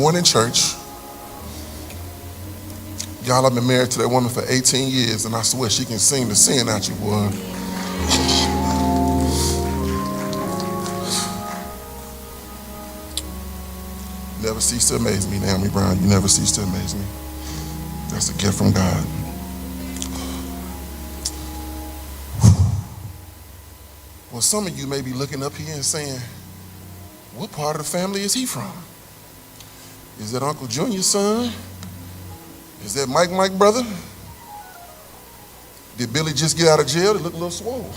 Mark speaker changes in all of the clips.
Speaker 1: everyone in church. Y'all, I've been married to that woman for 18 years, and I swear she can sing the sin out you, boy. Never cease to amaze me, Naomi Brown. You never cease to amaze me. That's a gift from God. Well, some of you may be looking up here and saying, what part of the family is he from? Is that Uncle Junior's son? Is that Mike brother? Did Billy just get out of jail? They look a little swole.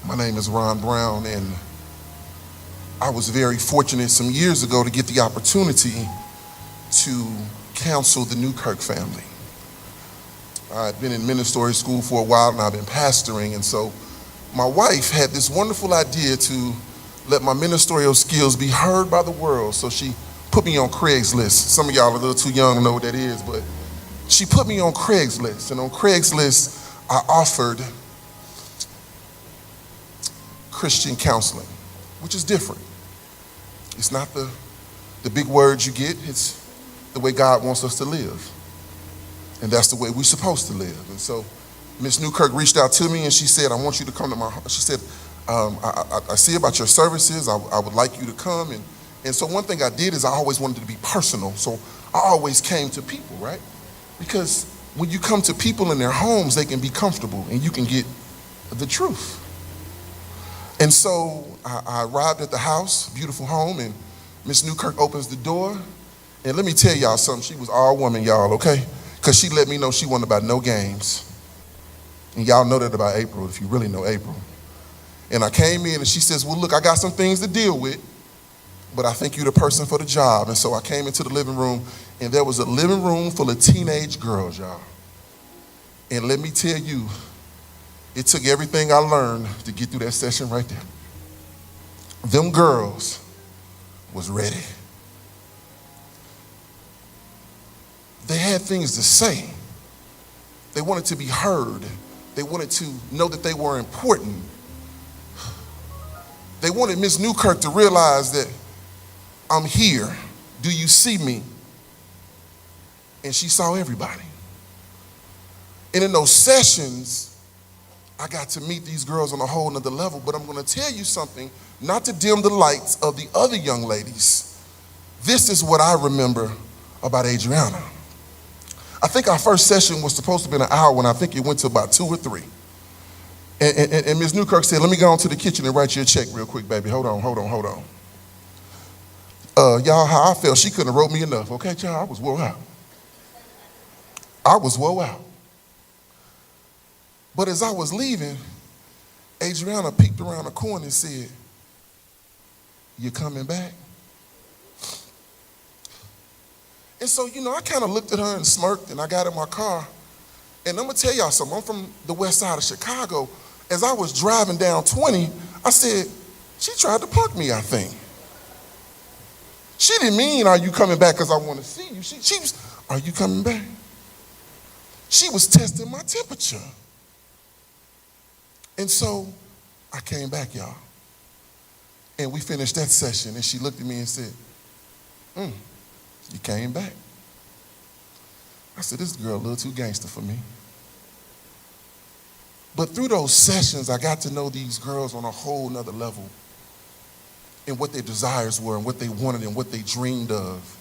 Speaker 1: My name is Ron Brown, and I was very fortunate some years ago to get the opportunity to counsel the Newkirk family. I'd been in ministerial school for a while, and I've been pastoring, and so my wife had this wonderful idea to let my ministerial skills be heard by the world, so she put me on Craigslist. Some of y'all are a little too young to know what that is, but she put me on Craigslist, and on Craigslist, I offered Christian counseling, which is different. It's not the big words you get, it's the way God wants us to live. And that's the way we're supposed to live. And so Miss Newkirk reached out to me and she said, I want you to come to my, she said, I see about your services, I would like you to come. And so one thing I did is I always wanted to be personal. So I always came to people, right? Because when you come to people in their homes, they can be comfortable and you can get the truth. And so I arrived at the house, beautiful home, and Miss Newkirk opens the door. And let me tell y'all something, she was all woman, y'all, okay? Because she let me know she wasn't about no games. And y'all know that about April, if you really know April. And I came in and she says, well, look, I got some things to deal with, but I think you're the person for the job. And so I came into the living room, and there was a living room full of teenage girls, y'all. And let me tell you, it took everything I learned to get through that session right there. Them girls was ready. They had things to say. They wanted to be heard. They wanted to know that they were important. They wanted Miss Newkirk to realize that I'm here. Do you see me? And she saw everybody. And in those sessions, I got to meet these girls on a whole nother level, but I'm going to tell you something, not to dim the lights of the other young ladies. This is what I remember about Adriana. I think our first session was supposed to be an hour, and I think it went to about 2 or 3. And Ms. Newkirk said, let me go into the kitchen and write you a check real quick, baby. Hold on. Y'all, how I felt, she couldn't have wrote me enough. Okay, y'all, I was wore out. But as I was leaving, Adriana peeked around the corner and said, you coming back? And so, I kind of looked at her and smirked, and I got in my car. And I'm going to tell y'all something. I'm from the west side of Chicago. As I was driving down 20, I said, she tried to punk me, I think. She didn't mean, are you coming back because I want to see you? She was, are you coming back? She was testing my temperature. And so I came back, y'all. And we finished that session, and she looked at me and said, you came back. I said, this girl a little too gangster for me. But through those sessions, I got to know these girls on a whole nother level and what their desires were and what they wanted and what they dreamed of.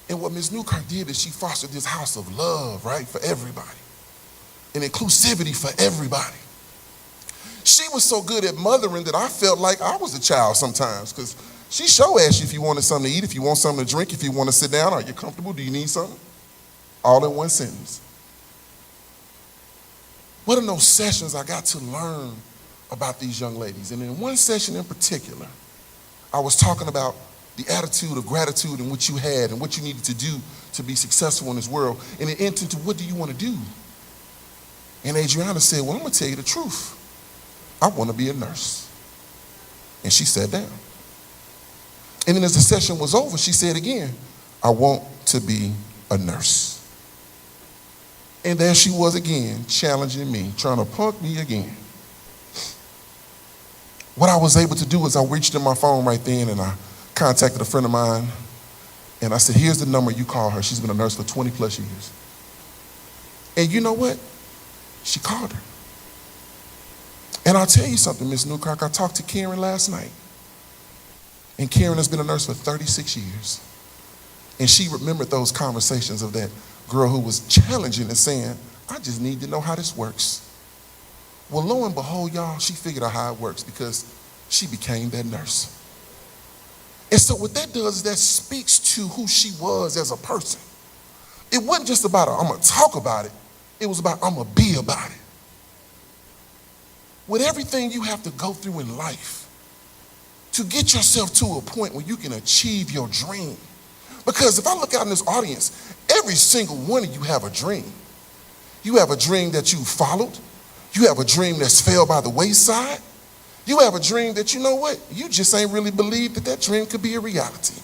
Speaker 1: And what Ms. Newkirk did is she fostered this house of love, right, for everybody, and inclusivity for everybody. She was so good at mothering that I felt like I was a child sometimes, because she sure asked you if you wanted something to eat, if you want something to drink, if you want to sit down, are you comfortable, do you need something? All in one sentence. But in those sessions, I got to learn about these young ladies. And in one session in particular, I was talking about the attitude of gratitude and what you had and what you needed to do to be successful in this world. And it entered into, what do you want to do? And Adriana said, well, I'm going to tell you the truth. I want to be a nurse. And she sat down. And then as the session was over, she said again, I want to be a nurse. And there she was again, challenging me, trying to punk me again. what I was able to do is I reached in my phone right then and I contacted a friend of mine and I said, here's the number, you call her. She's been a nurse for 20 plus years. And you know what? She called her. And I'll tell you something, Miss Newcock, I talked to Karen last night. And Karen has been a nurse for 36 years. And she remembered those conversations of that girl who was challenging and saying, I just need to know how this works. Well, lo and behold, y'all, she figured out how it works because she became that nurse. And so what that does is that speaks to who she was as a person. It wasn't just about, I'm going to talk about it. It was about, I'm going to be about it. With everything you have to go through in life, to get yourself to a point where you can achieve your dream. Because if I look out in this audience, every single one of you have a dream. You have a dream that you followed. You have a dream that's fell by the wayside. You have a dream that, you know what, you just ain't really believed that that dream could be a reality.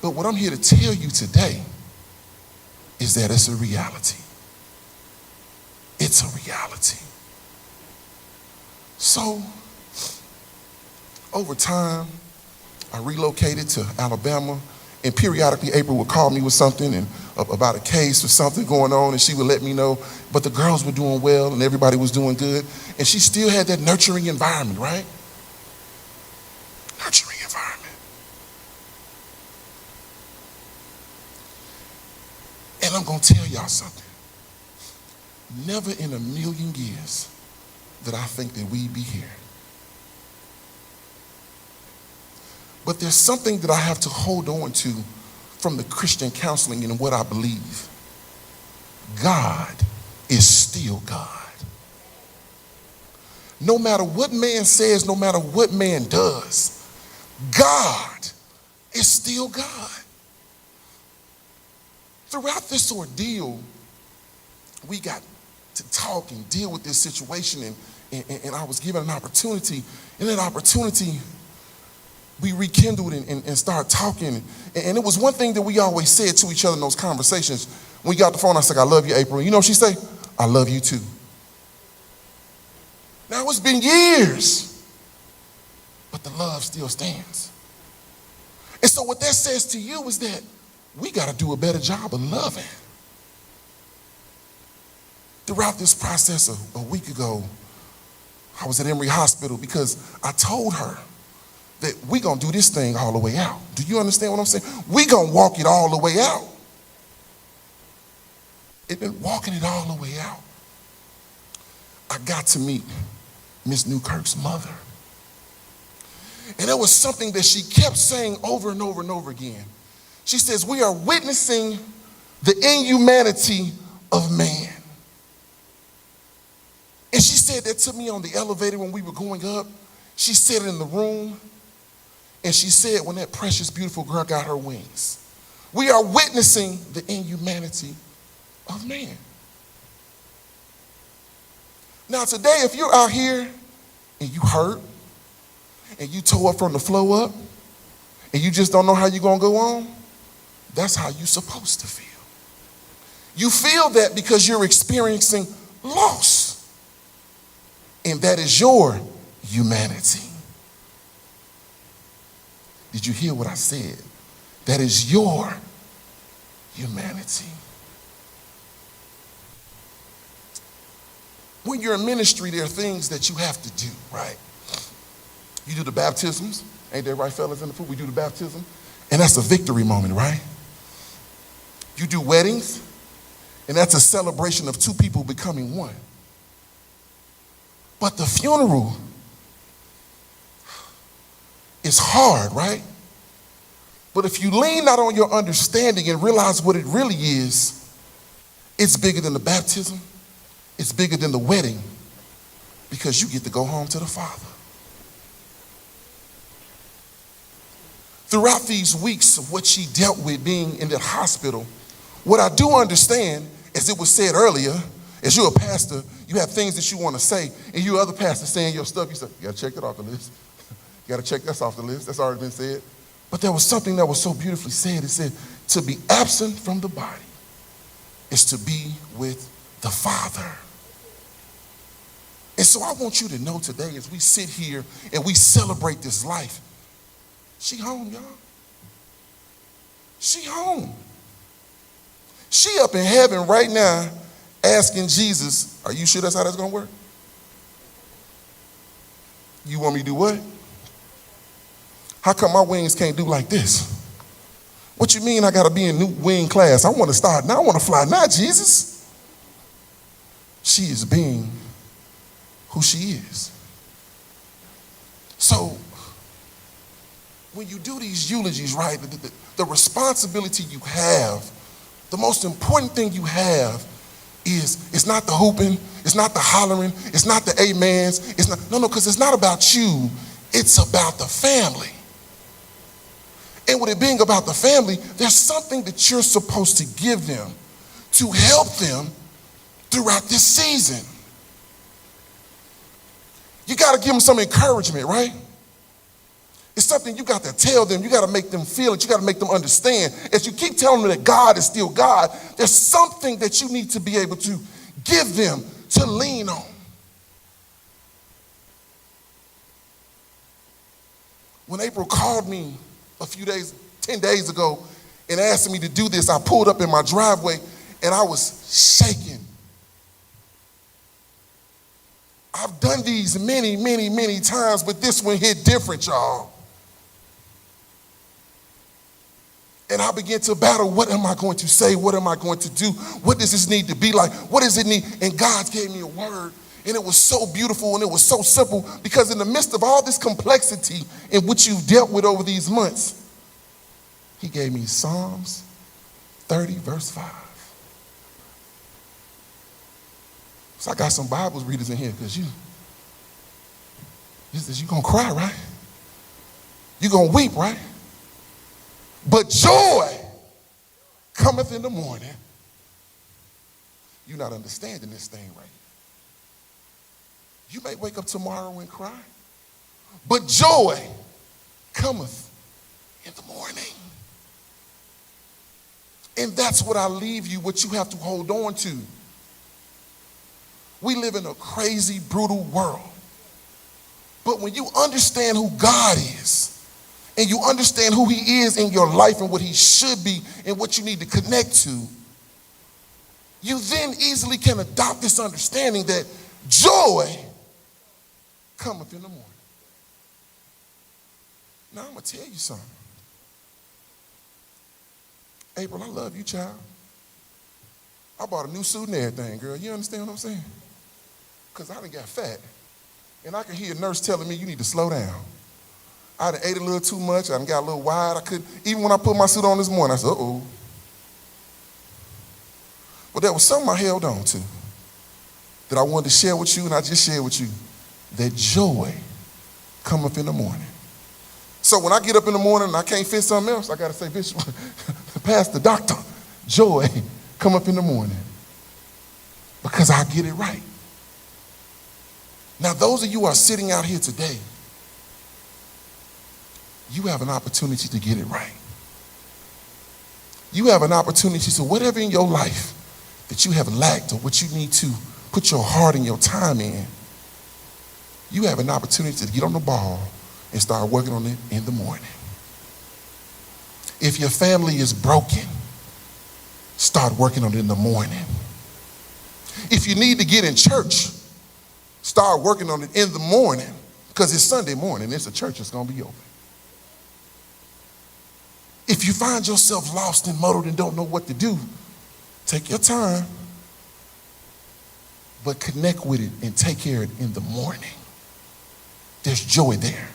Speaker 1: But what I'm here to tell you today is that it's a reality. It's a reality. So, over time, I relocated to Alabama, and periodically April would call me with something and about a case or something going on, and she would let me know. But the girls were doing well, and everybody was doing good, and she still had that nurturing environment, right? Nurturing environment. And I'm going to tell y'all something. Never in a million years did I think that we'd be here. But there's something that I have to hold on to from the Christian counseling and what I believe. God is still God. No matter what man says, no matter what man does, God is still God. Throughout this ordeal, we got to talk and deal with this situation, and I was given an opportunity, and that opportunity we rekindled and started talking. And it was one thing that we always said to each other in those conversations. When we got the phone, I said, I love you, April. You know what she say? I love you too. Now it's been years, but the love still stands. And so what that says to you is that we got to do a better job of loving. Throughout this process a week ago, I was at Emory Hospital because I told her that we're going to do this thing all the way out. Do you understand what I'm saying? We're going to walk it all the way out. It's been walking it all the way out. I got to meet Miss Newkirk's mother. And there was something that she kept saying over and over and over again. She says, we are witnessing the inhumanity of man. And she said that to me on the elevator when we were going up. She said it in the room. And she said when that precious, beautiful girl got her wings, we are witnessing the inhumanity of man. Now today, if you're out here and you hurt and you tore up from the floor up and you just don't know how you're going to go on, that's how you're supposed to feel. You feel that because you're experiencing loss. And that is your humanity. Did you hear what I said? That is your humanity. When you're in ministry, there are things that you have to do, right? You do the baptisms. Ain't that right, fellas in the food? We do the baptism. And that's a victory moment, right? You do weddings. And that's a celebration of two people becoming one. But the funeral is hard, right? But if you lean not on your understanding and realize what it really is, it's bigger than the baptism. It's bigger than the wedding because you get to go home to the Father. Throughout these weeks of what she dealt with being in the hospital, what I do understand, as it was said earlier, as you're a pastor, you have things that you want to say, and you other pastors saying your stuff, you say, you got to check that off the list. You got to check that off the list. That's already been said. But there was something that was so beautifully said. It said, to be absent from the body is to be with the Father. And so I want you to know today as we sit here and we celebrate this life, she home, y'all. She home. She up in heaven right now asking Jesus, are you sure that's how that's going to work? You want me to do what? How come my wings can't do like this? What you mean I got to be in new wing class? I want to start now. I want to fly now, Jesus. She is being who she is. So when you do these eulogies, right, the responsibility you have, the most important thing you have is it's not the hooping, it's not the hollering, it's not the amens, it's not, no, because it's not about you, it's about the family. And with it being about the family, there's something that you're supposed to give them to help them throughout this season. You got to give them some encouragement, right? It's something you got to tell them. You got to make them feel it. You got to make them understand. As you keep telling them that God is still God, there's something that you need to be able to give them to lean on. When April called me a few days, 10 days ago, and asked me to do this, I pulled up in my driveway and I was shaking. I've done these many, many, many times, but this one hit different, y'all. And I began to battle, what am I going to say? What am I going to do? What does this need to be like? What does it need? And God gave me a word, and it was so beautiful, and it was so simple, because in the midst of all this complexity in which you've dealt with over these months, he gave me Psalms 30, verse 5. So I got some Bible readers in here, because you're going to cry, right? You're going to weep, right? But joy cometh in the morning. You're not understanding this thing right. You may wake up tomorrow and cry, but joy cometh in the morning. And that's what I leave you, what you have to hold on to. We live in a crazy, brutal world. But when you understand who God is, and you understand who he is in your life and what he should be and what you need to connect to, you then easily can adopt this understanding that joy cometh in the morning. Now I'm going to tell you something. April, I love you, child. I bought a new suit and everything, girl. You understand what I'm saying? Because I done got fat. And I can hear a nurse telling me you need to slow down. I done ate a little too much. I done got a little wide. I couldn't, even when I put my suit on this morning, I said, uh-oh. But there was something I held on to that I wanted to share with you, and I just shared with you, that joy cometh in the morning. So when I get up in the morning and I can't fit something else, I got to say, Bishop, past the doctor, joy cometh in the morning, because I get it right. Now, those of you who are sitting out here today, you have an opportunity to get it right. You have an opportunity to whatever in your life that you have lacked or what you need to put your heart and your time in, you have an opportunity to get on the ball and start working on it in the morning. If your family is broken, start working on it in the morning. If you need to get in church, start working on it in the morning, because it's Sunday morning. It's a church that's going to be open. If you find yourself lost and muddled and don't know what to do, take your time, but connect with it and take care of it in the morning. There's joy there.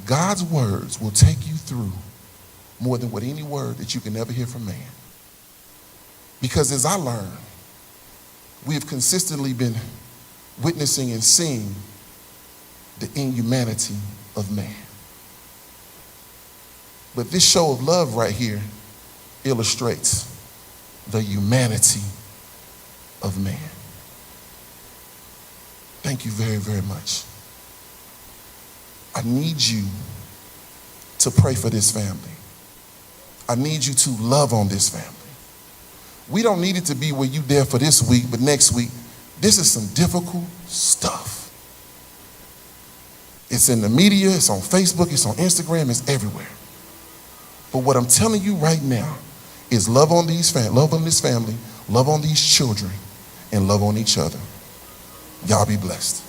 Speaker 1: God's words will take you through more than what any word that you can ever hear from man. Because as I learned, we have consistently been witnessing and seeing the inhumanity of man. But this show of love right here illustrates the humanity of man. Thank you very, very much. I need you to pray for this family. I need you to love on this family. We don't need it to be where you there for this week, but next week This is some difficult stuff. It's in the media, it's on Facebook, it's on Instagram, it's everywhere. But what I'm telling you right now is love on this family, love on these children, and love on each other. Y'all be blessed.